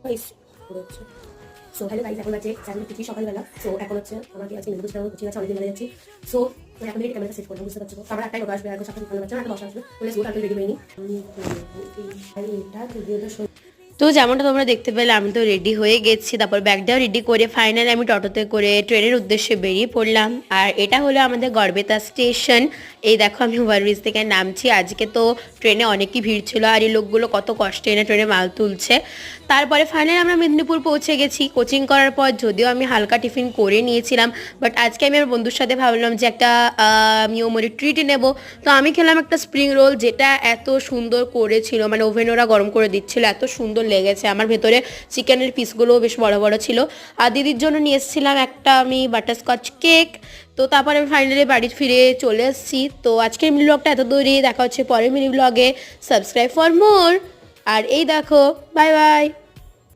Guys পুরো হচ্ছে। So hello guys, এখন বাজে 4:30 সকালবেলা। সো এখন হচ্ছে আমাকে আজকে মেনু বুঝতে হবে, কোচিং আছে, অনেকদিন বেড়ে যাচ্ছি। সো এখন আমি ক্যামেরাটা সেট করলাম, বুঝতে পারছো তো। আমার একটাই লোক আসবে, এখন সাথে ভালো বাচ্চা একটা বসা আসবে, বলে স্কুল রেডি হয়নি। আমি এটা ভিডিওটা তো যেমনটা তোমরা দেখতে পেলে আমি তো রেডি হয়ে গেছি, তারপর ব্যাগটাও রেডি করে ফাইনালি আমি টোটোতে করে ট্রেনের উদ্দেশ্যে বেরিয়ে পড়লাম। আর এটা হলো আমাদের গড়বেতা স্টেশন। এই দেখো আমি ওভারব্রিজ থেকে নামছি। আজকে তো ট্রেনে অনেকই ভিড় ছিল, আর এই লোকগুলো কত কষ্টে এনে ট্রেনে মাল তুলছে। তারপরে ফাইনালি আমরা মেদিনীপুর পৌঁছে গেছি। কোচিং করার পর যদিও আমি হালকা টিফিন করে নিয়েছিলাম, বাট আজকে আমি আমার বন্ধুর সাথে ভাবলাম যে একটা নিয়মরি ট্রিট নেব। তো আমি খেলাম একটা স্প্রিং রোল, যেটা এত সুন্দর করেছিল, মানে ওভেন ওরা গরম করে দিচ্ছিল, এত সুন্দর লেগেছে আমার। ভেতরে চিকেনের পিসগুলোও বেশ বড় বড় ছিল। আর দিদির জন্য নিয়ে এসেছিলাম একটা আমি বাটারস্কচ কেক। তো তারপরে আমি ফাইনালি বাড়ি ফিরে চলে এসেছি। তো আজকের মিনি ব্লগটা এত দূরই, দেখা হচ্ছে পরের মিনি ব্লগে। Subscribe for more. আর এই দেখো, বাই বাই।